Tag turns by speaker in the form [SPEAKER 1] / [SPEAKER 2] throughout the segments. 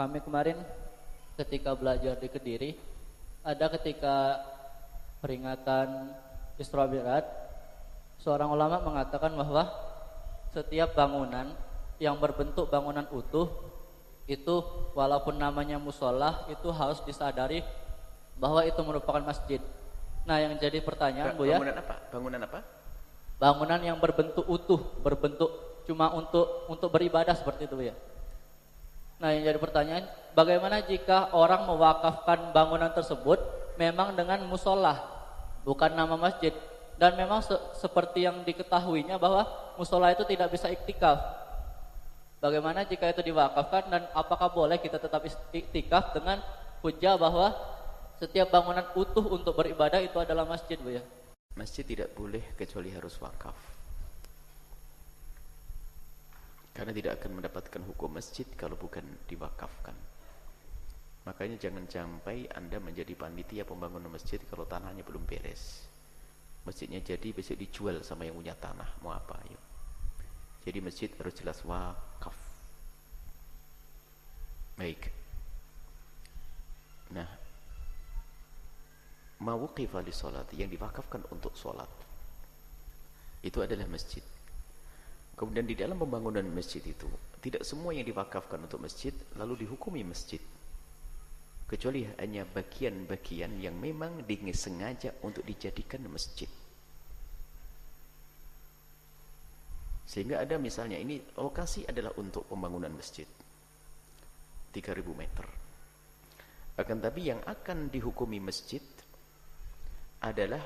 [SPEAKER 1] Kami kemarin ketika belajar di Kediri, ada ketika peringatan Isra Mi'raj, seorang ulama mengatakan bahwa setiap bangunan yang berbentuk bangunan utuh itu walaupun namanya musola itu harus disadari bahwa itu merupakan masjid. Nah, yang jadi pertanyaan Bu ya,
[SPEAKER 2] Bangunan apa? Bangunan apa?
[SPEAKER 1] bangunan yang berbentuk utuh, berbentuk cuma untuk beribadah seperti itu Bu ya. Nah, yang jadi pertanyaan, bagaimana jika orang mewakafkan bangunan tersebut memang dengan musola, bukan nama masjid, dan memang seperti yang diketahuinya bahwa musola itu tidak bisa iktikaf. Bagaimana jika itu diwakafkan dan apakah boleh kita tetap iktikaf dengan hujah bahwa setiap bangunan utuh untuk beribadah itu adalah masjid Bu ya?
[SPEAKER 2] Masjid tidak boleh kecuali harus wakaf. Karena tidak akan mendapatkan hukum masjid kalau bukan diwakafkan. Makanya jangan sampai Anda menjadi panitia pembangunan masjid kalau tanahnya belum beres. Masjidnya jadi besok dijual sama yang punya tanah, mau apa ayo. Jadi masjid harus jelas wakaf. Baik. Nah, mawuqifa li sholat, yang diwakafkan untuk sholat, itu adalah masjid. Kemudian di dalam pembangunan masjid itu tidak semua yang diwakafkan untuk masjid lalu dihukumi masjid, kecuali hanya bagian-bagian yang memang disengaja untuk dijadikan masjid. Sehingga ada misalnya ini lokasi adalah untuk pembangunan masjid 3000 meter, akan tapi yang akan dihukumi masjid adalah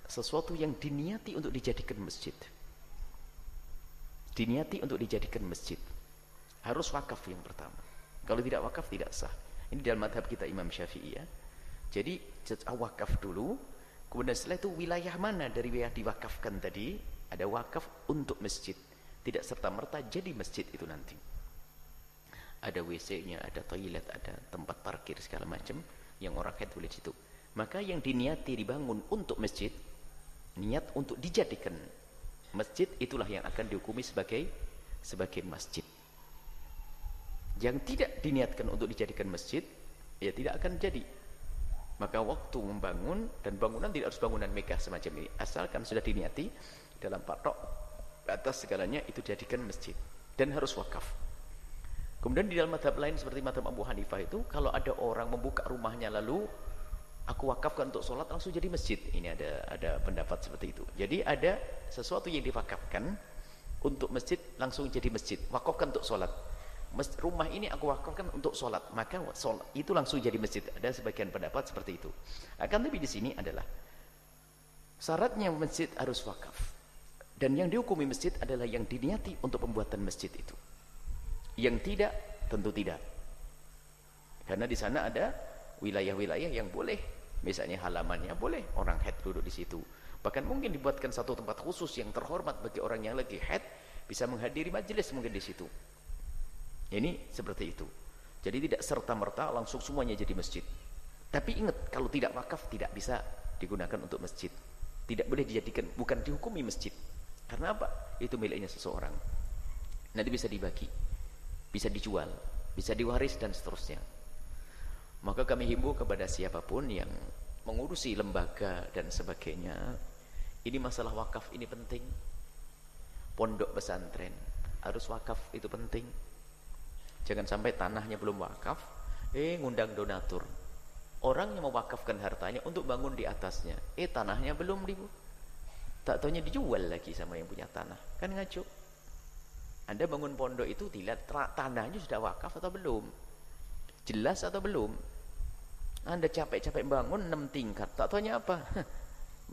[SPEAKER 2] sesuatu yang diniati untuk dijadikan masjid. Diniati untuk dijadikan masjid. Harus wakaf yang pertama. Kalau tidak wakaf tidak sah. Ini dalam madhab kita Imam Syafi'i ya. Jadi wakaf dulu, kemudian setelah itu wilayah mana dari wilayah diwakafkan tadi, ada wakaf untuk masjid. Tidak serta-merta jadi masjid itu nanti. Ada WC-nya, ada toilet, ada tempat parkir segala macam yang orang haid boleh di situ. Maka yang diniati dibangun untuk masjid, niat untuk dijadikan masjid, itulah yang akan dihukumi sebagai masjid. Yang tidak diniatkan untuk dijadikan masjid, ya tidak akan jadi. Maka waktu membangun, dan bangunan tidak harus bangunan megah semacam ini, asalkan sudah diniati dalam patok atas segalanya itu dijadikan masjid dan harus wakaf. Kemudian di dalam madhab lain seperti madhab Abu Hanifah itu, kalau ada orang membuka rumahnya lalu aku wakafkan untuk sholat langsung jadi masjid. Ini ada pendapat seperti itu. Jadi ada sesuatu yang diwakafkan untuk masjid langsung jadi masjid. Wakafkan untuk sholat. Rumah ini aku wakafkan untuk sholat, maka sholat itu langsung jadi masjid. Ada sebagian pendapat seperti itu. Akan tapi di sini adalah syaratnya masjid harus wakaf. Dan yang dihukumi masjid adalah yang diniati untuk pembuatan masjid itu. Yang tidak, tentu tidak. Karena di sana ada wilayah-wilayah yang boleh. Misalnya halamannya boleh orang haid duduk di situ. Bahkan mungkin dibuatkan satu tempat khusus yang terhormat bagi orang yang lagi haid bisa menghadiri majelis mungkin di situ. Ini seperti itu. Jadi tidak serta-merta langsung semuanya jadi masjid. Tapi ingat, kalau tidak wakaf tidak bisa digunakan untuk masjid. Tidak boleh dijadikan, bukan dihukumi masjid. Karena apa? Itu miliknya seseorang. Nanti bisa dibagi, bisa dijual, bisa diwaris dan seterusnya. Maka kami himbau kepada siapapun yang mengurusi lembaga dan sebagainya, ini masalah wakaf ini penting. Pondok pesantren harus wakaf, itu penting. Jangan sampai tanahnya belum wakaf, ngundang donatur. Orang yang mewakafkan hartanya untuk bangun di atasnya, tanahnya belum tak taunya dijual lagi sama yang punya tanah. Kan ngaco. Anda bangun pondok itu dilihat tanahnya sudah wakaf atau belum, jelas atau belum. Anda capek-capek bangun 6 tingkat, tak taunya apa?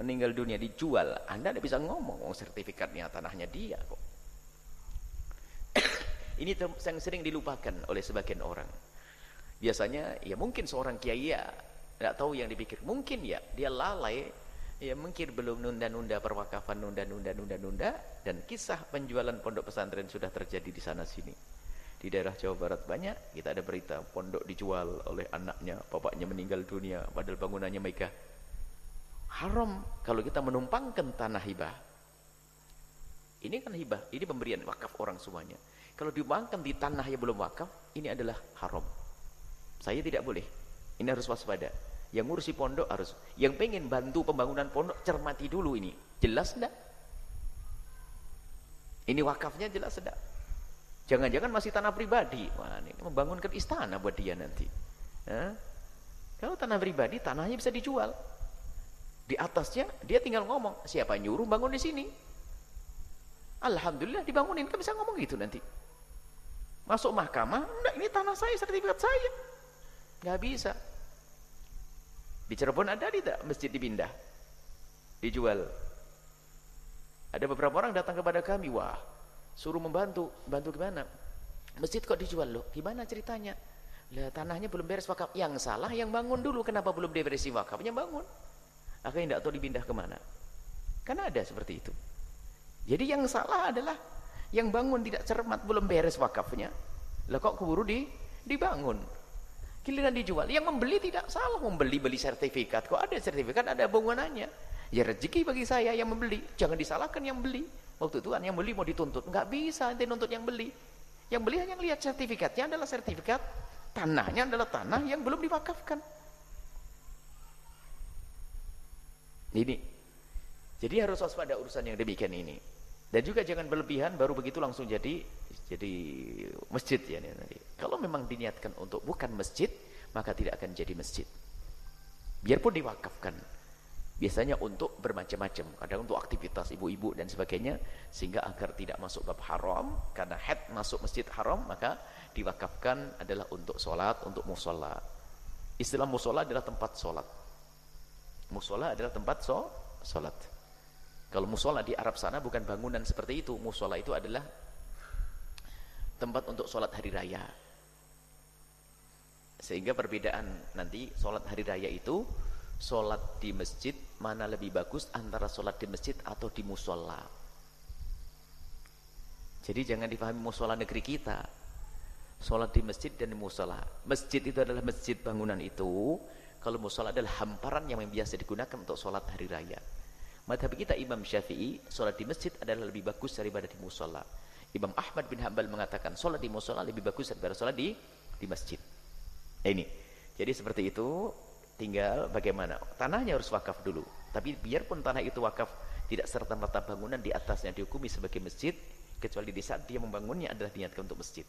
[SPEAKER 2] Meninggal dunia dijual. Anda tidak bisa ngomong sertifikatnya tanahnya dia kok. Ini yang sering dilupakan oleh sebagian orang. Biasanya ya mungkin seorang kiai ya tidak tahu yang dipikir, mungkin ya dia lalai, ya mungkin belum nunda-nunda perwakafan, nunda, dan kisah penjualan pondok pesantren sudah terjadi di sana sini. Di daerah Jawa Barat banyak, kita ada berita pondok dijual oleh anaknya, bapaknya meninggal dunia padahal bangunannya megah. Haram kalau kita menumpangkan tanah hibah. Ini kan hibah, ini pemberian wakaf orang semuanya. Kalau diuangkan di tanah yang belum wakaf, ini adalah haram. Saya tidak boleh. Ini harus waspada. Yang ngurusi pondok harus, yang pengen bantu pembangunan pondok cermati dulu ini. Jelas enggak? Ini wakafnya jelas enggak? Jangan-jangan masih tanah pribadi. Wah, ini membangunkan istana buat dia nanti. Hah? Kalau tanah pribadi, tanahnya bisa dijual. Di atasnya dia tinggal ngomong, siapa nyuruh bangun di sini? Alhamdulillah dibangunin, kan bisa ngomong gitu nanti. Masuk mahkamah, enggak, ini tanah saya, sertifikat saya. Nggak bisa. Di Cirebon ada tidak masjid dipindah, dijual? Ada beberapa orang datang kepada kami, wah, suruh membantu. Bantu gimana? Masjid kok dijual loh? Gimana ceritanya? Lah tanahnya belum beres wakaf. Yang salah yang bangun dulu, kenapa belum diberesi wakafnya bangun? Akhirnya tidak tahu dipindah kemana. Karena ada seperti itu. Jadi yang salah adalah yang bangun tidak cermat, belum beres wakafnya. Lah kok keburu dibangun. Giliran dijual, yang membeli tidak salah, beli sertifikat. Kok ada sertifikat, ada bangunannya. Ya rezeki bagi saya yang membeli, jangan disalahkan yang beli. Waktu itu kan yang beli mau dituntut, nggak bisa nanti nuntut yang beli. Yang beli hanya lihat sertifikatnya adalah sertifikat, tanahnya adalah tanah yang belum diwakafkan. Ini, jadi harus waspada urusan yang demikian ini. Dan juga jangan berlebihan baru begitu langsung jadi masjid ya nanti. Kalau memang diniatkan untuk bukan masjid, maka tidak akan jadi masjid. Biarpun diwakafkan, biasanya untuk bermacam-macam, kadang untuk aktivitas ibu-ibu dan sebagainya, sehingga agar tidak masuk bab haram. Karena head masuk masjid haram, maka diwakafkan adalah untuk sholat, untuk musola. Istilah musola adalah tempat sholat. Musola adalah tempat sholat. Kalau musola di Arab sana bukan bangunan seperti itu. Musola itu adalah tempat untuk sholat hari raya. Sehingga perbedaan nanti sholat hari raya itu, sholat di masjid mana lebih bagus antara sholat di masjid atau di musola. Jadi jangan dipahami musola negeri kita. Sholat di masjid dan di musola. Masjid itu adalah masjid bangunan itu. Kalau musola adalah hamparan yang biasa digunakan untuk sholat hari raya. Madhab kita Imam Syafi'i, sholat di masjid adalah lebih bagus daripada di musola. Imam Ahmad bin Hanbal mengatakan sholat di musola lebih bagus daripada sholat di masjid. Nah ini, jadi seperti itu. Tinggal bagaimana, tanahnya harus wakaf dulu. Tapi biarpun tanah itu wakaf, tidak serta-merta bangunan di atasnya dihukumi sebagai masjid, kecuali di saat dia membangunnya adalah diniatkan untuk masjid.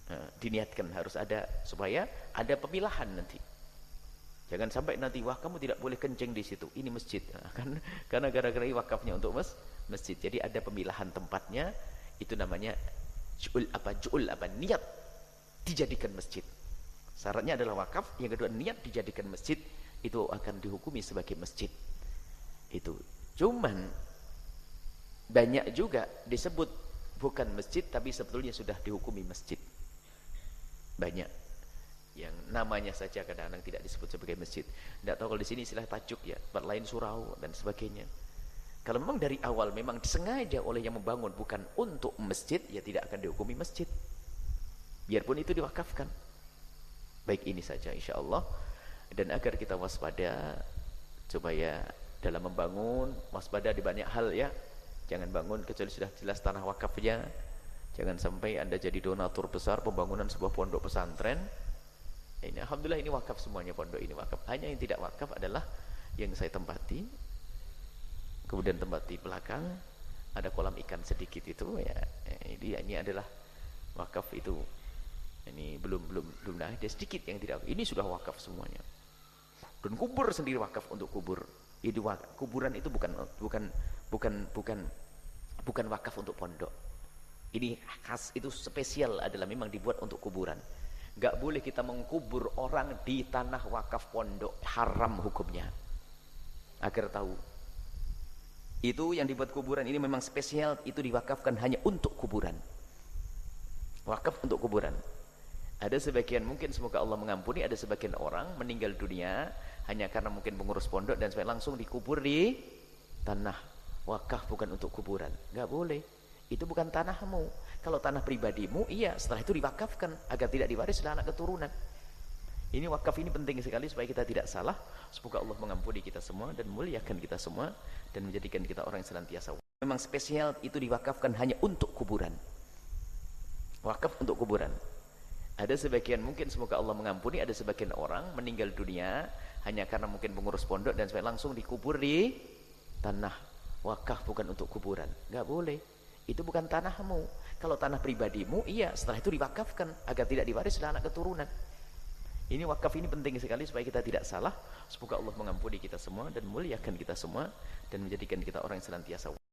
[SPEAKER 2] Nah, diniatkan harus ada, supaya ada pemilahan nanti. Jangan sampai nanti, wah kamu tidak boleh kencing di situ, ini masjid. Nah, karena gara-gara wakafnya untuk masjid. Jadi ada pemilahan tempatnya, itu namanya niat dijadikan masjid. Syaratnya adalah wakaf, yang kedua niat dijadikan masjid, itu akan dihukumi sebagai masjid. Itu. Cuman banyak juga disebut bukan masjid tapi sebetulnya sudah dihukumi masjid. Banyak yang namanya saja kadang-kadang tidak disebut sebagai masjid. Tidak tahu kalau di sini istilah tajuk ya, tempat lain surau dan sebagainya. Kalau memang dari awal memang disengaja oleh yang membangun bukan untuk masjid, ya tidak akan dihukumi masjid. Biarpun itu diwakafkan. Baik, ini saja insyaallah. Dan agar kita waspada supaya dalam membangun waspada di banyak hal ya. Jangan bangun kecuali sudah jelas tanah wakafnya. Jangan sampai Anda jadi donatur besar pembangunan sebuah pondok pesantren. Ini alhamdulillah ini wakaf semuanya, pondok ini wakaf. Hanya yang tidak wakaf adalah yang saya tempati. Kemudian tempati belakang ada kolam ikan sedikit itu ya. Ini adalah wakaf itu. Ini belum ada sedikit yang tidak. Ini sudah wakaf semuanya. Dan kubur sendiri wakaf untuk kubur. Itu kuburan itu bukan wakaf untuk pondok. Ini khas, itu spesial adalah memang dibuat untuk kuburan. Gak boleh kita mengkubur orang di tanah wakaf pondok, haram hukumnya. Agar tahu, itu yang dibuat kuburan ini memang spesial, itu diwakafkan hanya untuk kuburan. Wakaf untuk kuburan. Ada sebagian, mungkin semoga Allah mengampuni, ada sebagian orang meninggal dunia hanya karena mungkin pengurus pondok dan supaya langsung dikubur di tanah wakaf, bukan untuk kuburan. Gak boleh. Itu bukan tanahmu. Kalau tanah pribadimu, iya, setelah itu diwakafkan agar tidak diwaris oleh anak keturunan. Ini wakaf ini penting sekali supaya kita tidak salah. Semoga Allah mengampuni kita semua dan muliakan kita semua dan menjadikan kita orang yang senantiasa memang spesial itu diwakafkan hanya untuk kuburan. Wakaf untuk kuburan. Ada sebagian, mungkin semoga Allah mengampuni, ada sebagian orang meninggal dunia hanya karena mungkin pengurus pondok dan sebagainya, langsung dikubur di tanah wakaf, bukan untuk kuburan. Nggak boleh, itu bukan tanahmu. Kalau tanah pribadimu, iya, setelah itu diwakafkan agar tidak diwaris oleh anak keturunan. Ini wakaf ini penting sekali supaya kita tidak salah. Semoga Allah mengampuni kita semua dan muliakan kita semua dan menjadikan kita orang yang senantiasa